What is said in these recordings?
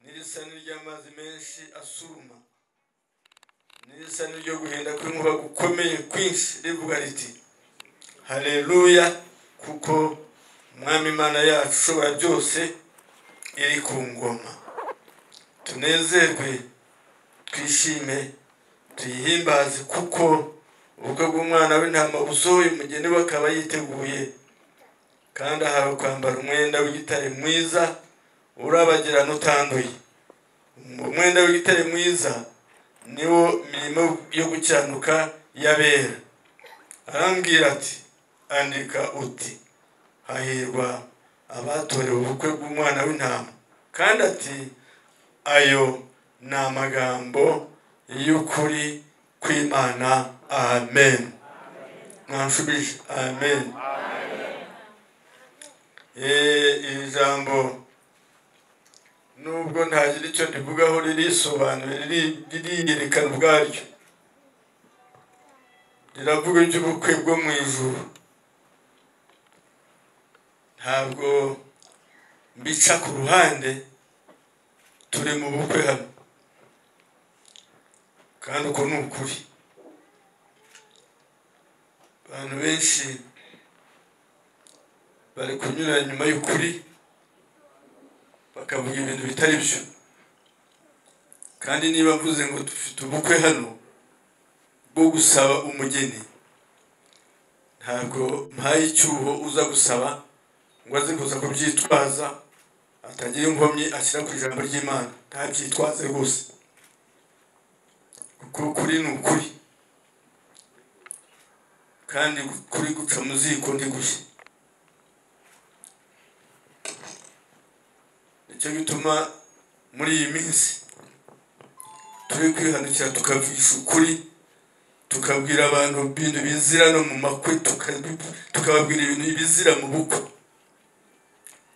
Nirisani ry'amazi menshi asuruma, nirisani ryo guhenda kw'inkuba gukomeye kwinshi rivuga riti haleluya, kuko Mwami Imana yacu ushobora byose iri ku ngoma. Tunezerwe, twishime, tuyihimbaze, kuko ubukwe bw'umwana w'intama busohoye, umugeni we akaba yiteguye, kandi ahawe kwambara umwenda w'igitare mwiza urabagirana utanduye. Umwenda w'igitare mwiza niwo mirimo yo gucyanuka y'abera. Arambwira ati andika uti hahirwa abatorewe ubukwe bw'umwana w'intama, kandi ati ayo ni amagambo y'ukuri kw'Imana. Amen. Mwanshubije amen. Iri jambo nubwo ntagira icyo ndivugaho ririsobanura, ririyerekana ubwaryo, riravuga iby'ubukwe bwo mu ijuru. Ntabwo mbica ku ruhande, turi mu bukwe hano, kandi uko ni ukuri. Abantu benshi bari kunyura nyuma y'ukuri bakavuga ibintu bitari byo, kandi niba mvuze ngo dufite ubukwe hano bwo gusaba umugeni, ntabwo mpaye icyuho uza gusaba ngo aze kuza kubyitwaza, atagira inkomyi ashyira ku ijambo ry'Imana. Ntabyitwaze rwose, kuko ukuri ni ukuri, kandi kuri guca mu ziko ntigushye. Nicyo gituma muri iyi minsi turi kwihanukira tukavugisha ukuri, tukabwira abantu ibintu bizira no mu makwe, tukababwira ibintu bizira mu bukwe.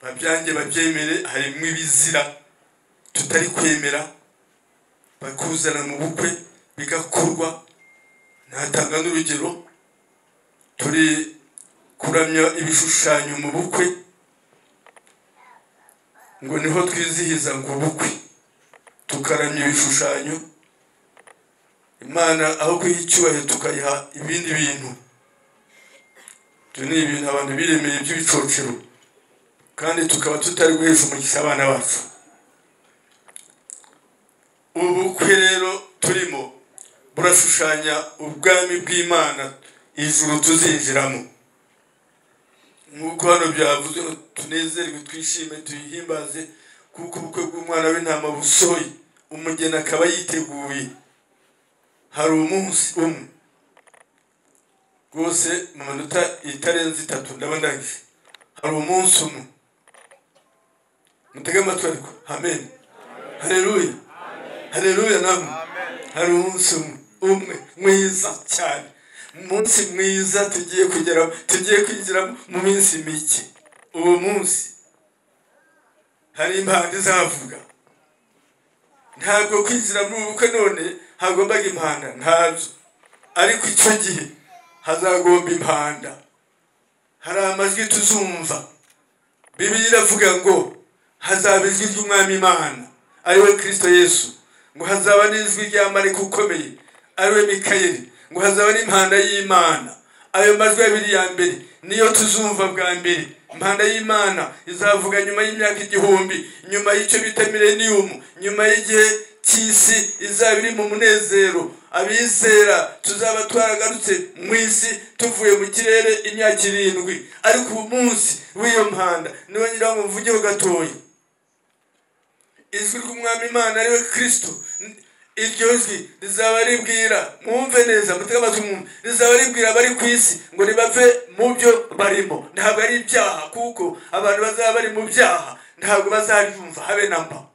Babyange babyemere, harimo ibizira tutari kwemera bakuzana mu bukwe bigakorwa. Natanga n'urugero, turi kuramya ibishushanyo mu bukwe, ngo niho twizihiza ngo ubukwe, tukaramya ibishushanyo. Imana aho kuyiha icyubahiro tukayiha ibindi bintu. Ibyo ni ibintu abantu biremeye by'ibicocero, kandi tukaba tutari guhesha umugisha abana bacu. Ubukwe rero turimo burashushanya ubwami bw'Imana, ijuru tuzinjiramo. Nk'uko hano byavuzwe, tunezerwe, twishime, tuyihimbaze, kuko ubukwe bw'umwana w'intama busohoye, umugeni akaba yiteguye. Hari umunsi umwe rwose, mu minota itarenze 3 ndaba ndangije. Hari umunsi umwe, mutege amatwi ariko. Amen. Haleluya. Haleluya namwe. Hari umunsi umwe umwe mwiza cyane, umunsi mwiza tugiye kwinjira mu minsi mike. uwo munsi hari impanda izavuga. Ntabwo kwinjira mu bukwe none hagombaga impanda, ntabyo, ariko icyo gihe hazagomba impanda. Hari amajwi tuzumva. Bibiliya iravuga ngo hazaba ijwi ry'Umwami Imana ariwe Kristo Yesu, ngo hazaba n'ijwi rya marayika ukomeye ariwe Mikayeli, ngo hazaba n'impanda y'Imana. Ayo majwi abiri ya mbere niyo tuzumva bwa mbere. Impanda y'Imana izavuga nyuma y'imyaka 1000, nyuma y'icyo bita millennium, nyuma y'igihe cy'isi izaba iri mu munezero. Abizera tuzaba twaragarutse mu isi tuvuye mu kirere imyaka 7, ariko ubu munsi w'iyo mpanda niwe ngira ngo mvugeho gatoya. Ijwi ry'Umwami Imana ariwe Kristo, iryo jwi rizaba ribwira, mwumve neza mutega amatwi mwumve, rizaba ribwira abari ku isi ngo nibave mu byo barimo. Ntabwo ari ibyaha, kuko abantu bazaba bari mu byaha ntabwo bazaryumva habe namba.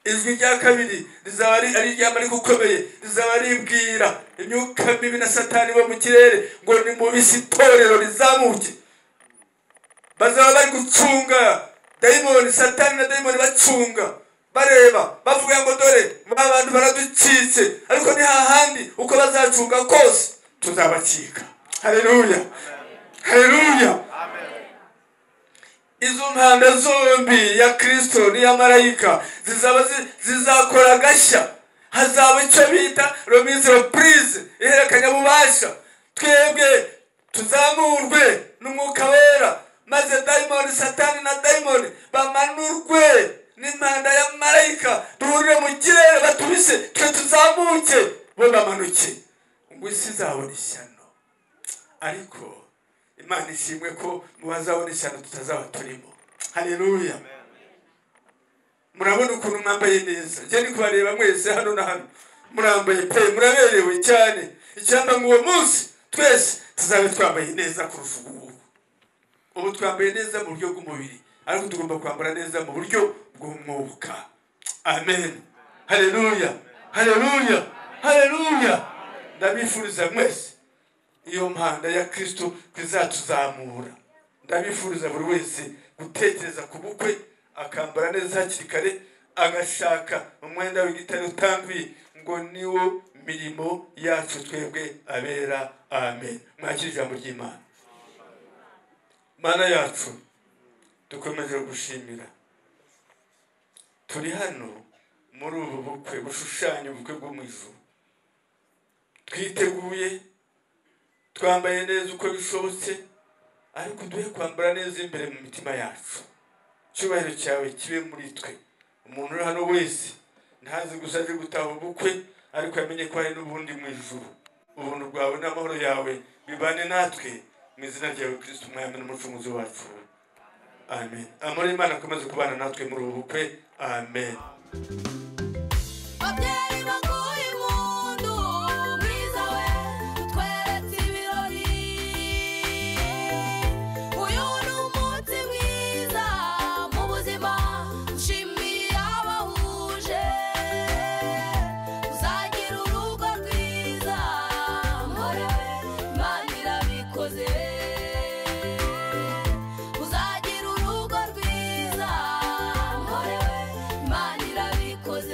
Ijwi rya kabiri rizaba ari irya marayika ukomeye, rizaba ribwira imyuka mibi na Satani bo mu kirere ngo ni mu bisi itorero rizamuke. Bazaba bari gucunga dayimoni, Satani na dayimoni bacunga, bareba bavuga ngo dore abantu baraducitse, ariko ni hahandi uko bazacunga kose tuzabacika. Haleluya, haleluya. Izo mpanda zombi ya Kristo n'iya marayika zizakora gashya. Hazaba icyo bita remise reprise, ihererekanya bubasha. Twebwe tuzamurwe n'Umwuka Wera, maze dayimoni, Satani na dayimoni bamanurwe n'impanda ya marayika. Duhurire mu kirere batubise, twe tuzamuke bo bamanuke. Ngo isi izabona ishyano, ariko Imana ishimwe ko muwazabona ishyano tutazaba turimo. Haleluya. Murabona ukuntu mwambaye neza. Je ndi kubareba mwese hano na hano, murambaye pe, muraberewe cyane. Icyamba ngo uwo munsi twese tuzabe twambaye neza kurusha ubu. Ubu twambaye neza mu buryo bw'umubiri, ariko tugomba kwambara neza mu buryo bw'umwuka. Amen. Haleluya, haleluya, haleluya. Ndabifuriza mwese iyo mpanda ya Kristo kwizatuzamura. Ndabifuriza buri wese gutekereza ku bukwe, akambara neza hakiri kare, agashaka umwenda w'igitare utanduye, ngo niwo mirimo yacu twebwe abera. Amen. Mwakire ijambo ry'Imana. Mana yacu, dukomeje gushimira. Turi hano muri ubu bukwe bushushanya ubukwe bwo mu ijuru. Twiteguye, twambaye neza uko bishobotse, ariko duhe kwambara neza imbere mu mitima yacu. Cyubahiro cyawe kibe muri twe. Umuntu uri hano wese ntazi gusa aje gutaha ubukwe, ariko yamenye ko hari n'ubundi mu ijuru. Ubuntu bwawe n'amahoro yawe bibane natwe, mu izina ryawe Kristo Umwami n'Umucunguzi wacu. Amen. Amahoro y'Imana akomeze kubana natwe muri ubu bukwe. Amen. Uzagira urugo rwiza, mporewe Imana irabikoze.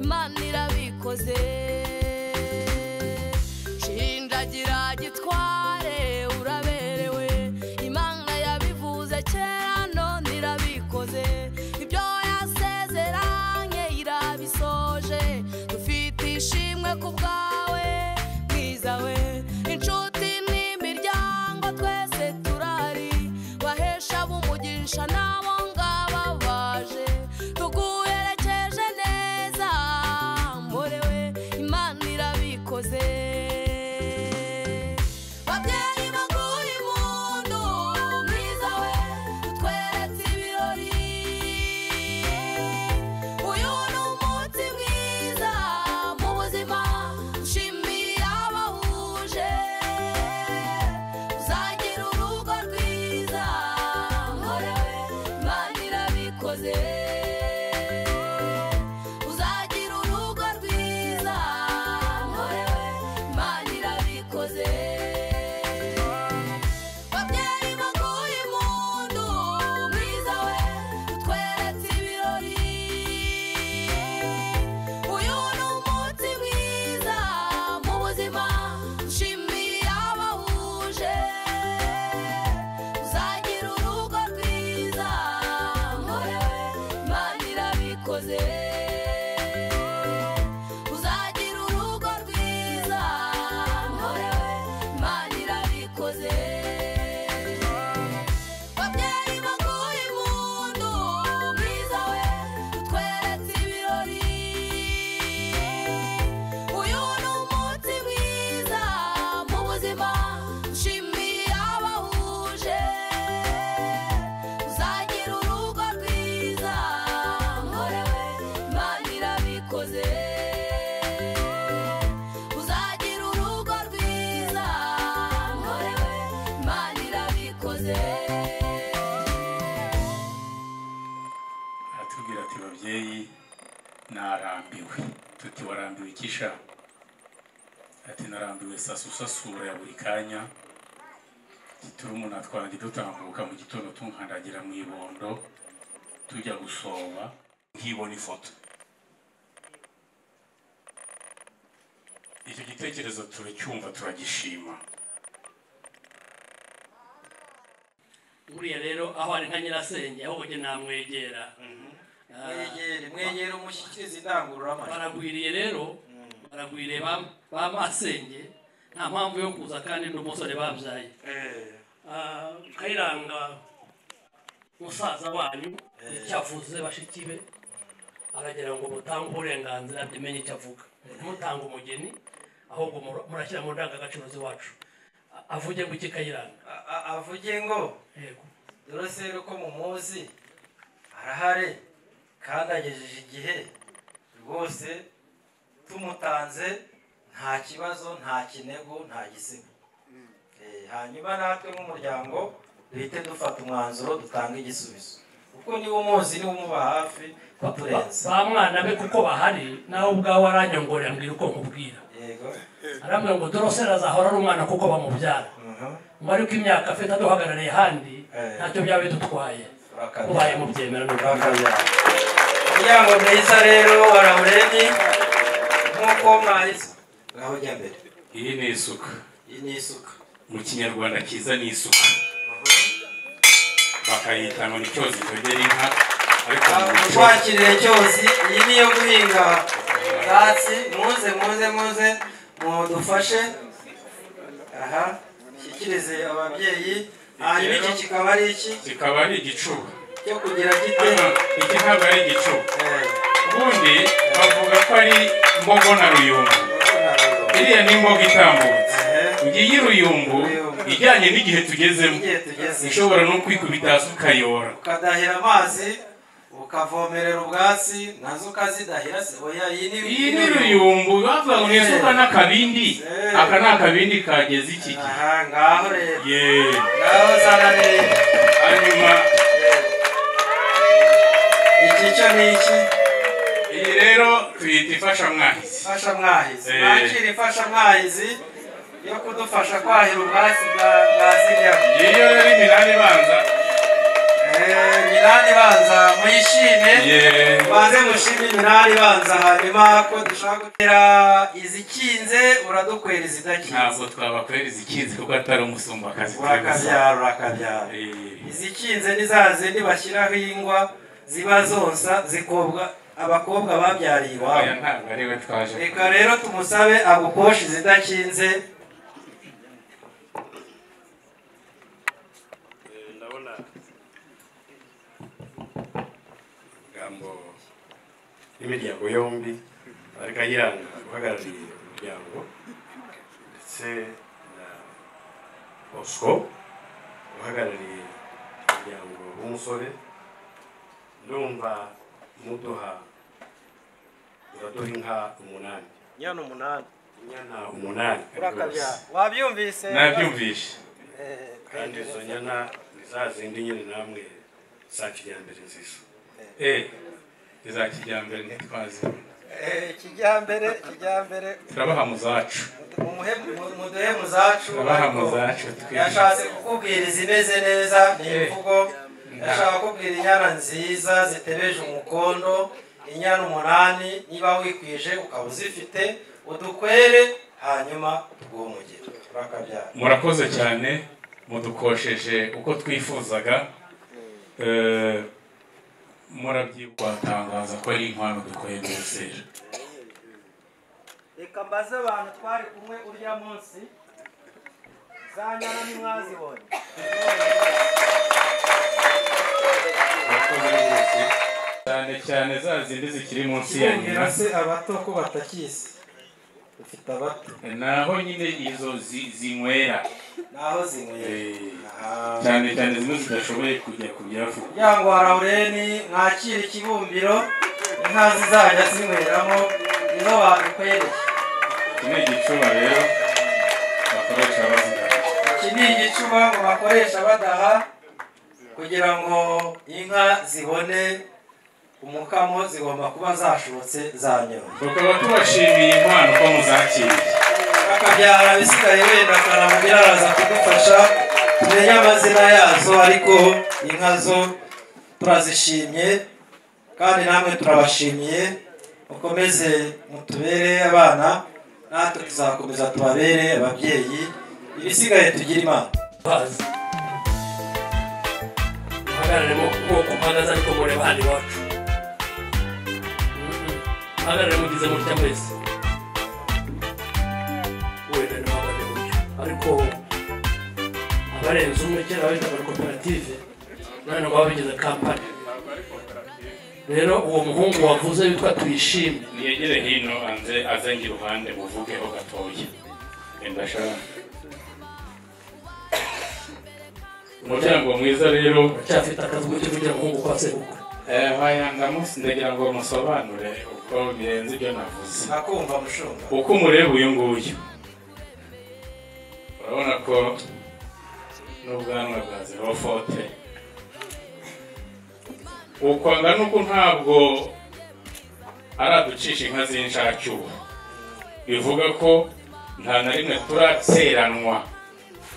Imana irabikoze shinjagira gitware uraberewe Imana yabivuze kera none irabikoze ibyo yasezeranye irabisoje dufite ishimwe ku bwawe mwiza we inshuti n'imiryango twese turari bahesha bumugisha nabo ngaba baje tuguherekeje neza morewe Imana irabikoze babyeyi baguha impundu mwiza we utweretse ibirori uyu ni umunsi mwiza mu buzima ushimiye abahuje uzagira urugo rwiza morewe Imana irabikoze uzagira urugo rwiza morewe Imana irabikoze babyeyi baguha impundu mwiza we utweretse ibirori uyu ni umunsi mwiza mu buzima ushimiye abahuje uzagira urugo rwiza morewe Imana irabikoze uzagira urugo rwiza morewe Imana irabikoze babyeyi baguha impundu mwiza we utweretse ibirori uyu ni umunsi mwiza mu buzima ushimiye abahuje uzagira urugo rwiza morewe Imana irabikoze uzagira urugo rwiza morewe Imana irabikoze atubwira ati babyeyi narambiwe tuti warambiwe ikisha ati narambiwe sasusasura ya buri kanya turumuna twanjye dutambuka mu gitondo tunkandagira mu ibondo tujya gusoba nkibona ifoto icyo gitekerezo turacyumva turagishima buriya rero aho ari nka nyirasenge aho kujya namwegera mwegere umushyikiriza indangururamajwi baragwiriye rero baragwiriye ba masenge nta mpamvu yo kuza kandi n'umusore babyaye Kayiranga musaza wanyu icyavuze bashiki be aragira ngo mutange uburenganzira byemenye icyo avuga mutanga umugeni ahubwo murashyira mu ndangagaciro z'iwacu avuge ngo iki Kayiranga avuge ngo yego dore se ko mumuzi arahari kandi agejeje igihe rwose tumutanze nta kibazo nta kinego nta gisebo hanyuma natwe nk'umuryango duhite dufata umwanzuro dutanga igisubizo kuko niba umuzi niba umuba hafi kuturenza ba mwana be kuko bahari nawe ubwawe aranyongorera mbwira uko nkubwira yego arambwira ngo dorosera azahora ari umwana kuko bamubyara ngo ariko imyaka afite aduhagarariye handi ntacyo byaba bidutwaye ubaye mubyemera n'ubwakabyara umuryango mwiza rero warawureni nk'uko mwahise ngaho jya mbere iyi ni isuka iyi ni isuka mu kinyarwanda kiza ni isuka bakayita ngo ni cyozi cyogera inka ariko twakirire cyozi iyi ni iyo guhinga ubwatsi muze mudufashe aha shyikirize ababyeyi hanyuma iki kikaba ari iki kikaba ari igicuba cyo kugira gite iki ntabwo ari igicuba ubundi bavuga ko ari mbogo na ruyumbu iriya ni imbogo itambutse ngiyi ruyumbu ijyanye n'igihe tugezemo ishobora no kwikubita hasi ukayora ukadahira amazi ukavomerera ubwatsi nazo ukazidahira se oya iyi ni ruyumbu bavuga ngo ni isuka n'akabindi aka ni akabindi kageze iki gihe aha ngaho rero yeee ngaho zana rero hanyuma iki cyo ni iki iyi rero tuyita ifashamwahizi ifashamwahizi bakira ifashamwahizi yo kudufasha kwahira ubwatsi bwa ziriya iyo rero iminani ibanza Minani banza muyishime banze mushime Minani banza hanyuma ko dushaka gutera izikinze uradukwera izidakinze ntabwo twabakwera izikinze kuko atari umusumbakazi urakabyara izikinze ni za zindi bashyiraho ingwa ziba zonsa zikobwa abakobwa babyariye iwabo ntabwo ariwe twaje reka rero tumusabe agukoshe izidakinze imiryango yombi ariko ayiranga uhagarariye umuryango ndetse na Bosco uhagarariye umuryango w'umusore ndumva uraduha inka 8 inyana 8 urakabyara wabyumvise nabyumvishe kandi izo nyana zazindi nyine namwe za kijyambere nziza iza kijyambere ntitwazi kijyambere turabaha mu zacu muduhe mu zacu turabaha mu zacu yashatse kukubwira izimeze neza ni imvugo yashaka kukubwira inyana nziza zitebeje umukondo inyana 8 niba wikwije ukaba uzifite udukwere hanyuma tugomugire urakabyara murakoze cyane mudukosheje uko twifuzaga murabyibatangaza ko ari inkwano dukoye mu rusera reka mbaze abantu twari kumwe urya munsi za nyana nimwazibonye cyane za zindi zikiri munsi ya nyina se abato ko batakizi ufite abato naho nyine izo zinywera naho zinywera cyane zimwe zidashoboye kujya ku byafu kugira ngo Laureni mwakire ikibumbiro inka zizajya zinyweramo nizo badukwereye iki ni igicuba rero bakoresha bazidaha iki ni igicuba ngo bakoresha badaha kugira ngo inka zibone umukamo zigomba kuba zashobotse zanyoye tukaba tubashimiye inkwano ko muzakiriye akabyara bisigaye wenda Karamugira araza kudufasha tumenye amazina yazo ariko inka zo turazishimye kandi namwe turabashimiye mukomeze mutubere abana natwe tuzakomeza tubabere ababyeyi ibisigaye tugira imana bazi muhagararemo nk'uko mpagaze ariko mureba hano iwacu muhagarare mugize mutya mwese wenda ntimuhagarare mutyo ariko abarenze umwe kera bahitaga koperative none ngo babigize kampani rero uwo muhungu wavuze witwa Tuyishime niyegere hino azenga iruhande muvugeho gatoya ndashaka umuryango mwiza rero cyafite akazi gute kugira umuhungu kwa sebukwe ndamusi ndagira ngo musobanure uko birenze ibyo navuze nakumva mushumba uko umureba uyu nguyu urabona ko n'ubwanwa bwa zerofote ukwanga nuko ntabwo araducisha inka z'inshacyuho bivuga ko nta na rimwe turatseranwa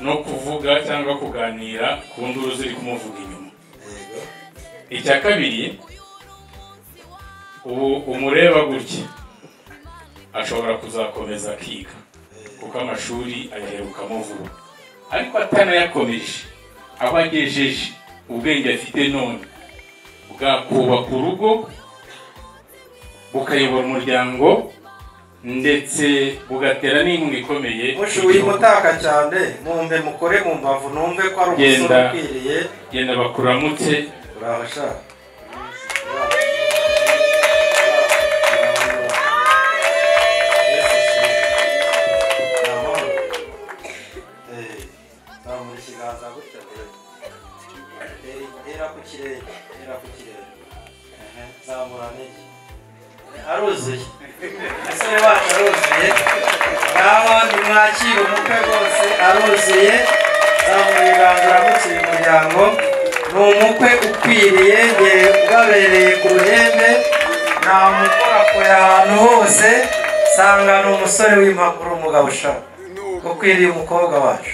no kuvuga cyangwa kuganira ku nduru ziri kumuvuga inyuma icya kabiri ubu umureba gutya ashobora kuzakomeza akiga kuko amashuri aherukamo vuba ariko atanayakomeje aho agejeje ubwenge afite none bwakubaka urugo bukayobora umuryango ndetse bugatera n'inkunga ikomeye mushuye mutaka cyane mumbe mukore mu mbavu numve ko ari umusore ukwiriye genda bakuramutse urabashaka aruzuye umusore wacu aruzuye ngaho nimwakire umukwe rwose aruzuye zamura ibiganza uramutse uyu muryango ni umukwe ukwiriye nge ubabereye ku ruhembe namukorakora ahantu hose sanga ni umusore w'impapuro umugabo ushaka ukwiriye umukobwa wacu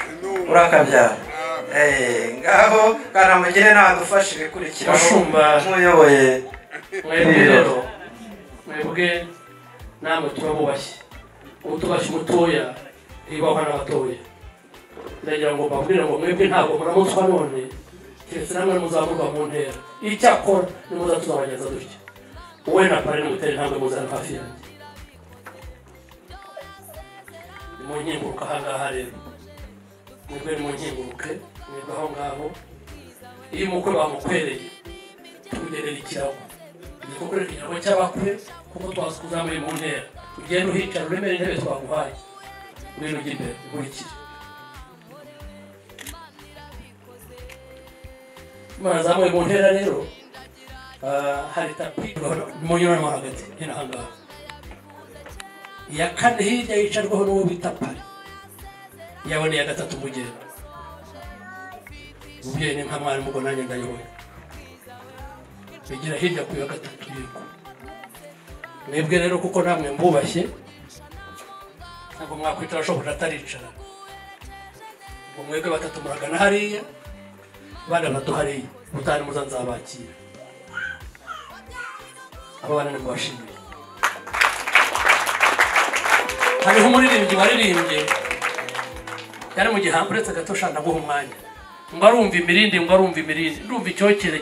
urakabyara ngaho Kanamugire nadufashije kurikiraho Bashumba. nk'uyoboye mwebwe rero mwebwe namwe turabubashye utubashye umutoya ntibahwa n'abatoya ndagira ngo mbabwire ngo mwebwe ntabwo muramutswa none keretse namwe muzamurwa mu ntera icyakora nimuza tuzabageza dutya wowe na pare n'umutere ntabwo muzana hafi yanjye nimunkinguruka ahangaha rero mwebwe nimunkinguruke mwebwe aho ngaho iyo umukwe bamukwereye tukugenera ikirago nikukorera ikirago cy'abakwe kuko twazi kuzamuye mu ntera ugenda uhicara uremere intebe twaguhaye ngwino ujya imbere nkurikire murazamuye mu ntera rero hari tapi munyuramo hagati hino ahangaha iya kane hirya yicarwaho n'uwo bita pari yawe ni iya gatatu mugenda umubyeyi ni nka mwarimu ubwo nanjye ndayoboye bigira hirya ku ya gatatu yego mwebwe rero kuko namwe mbubashye ntabwo mwakwicara ashobora ataricara ngo mwebwe batatu muragana hariya abana bato hariya ubutane muza nzabakira abo bana nibwashimiye hariho umuririmbyi waririmbye yari mu gihambo uretse gato shana guha umwanya ngo arumva imirindi ndumva icyokere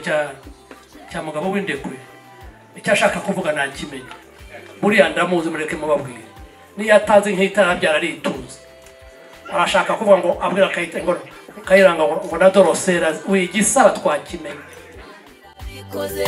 cya mugabo w'indekwe icyo ashaka kuvuga ntakimenya buriya ndamuzi mureke mubabwire niyo atazi nk'itara byararituze arashaka kuvuga ngo abwira Kayiranga ngo na Dorosera wigisaba twakimenya bikoze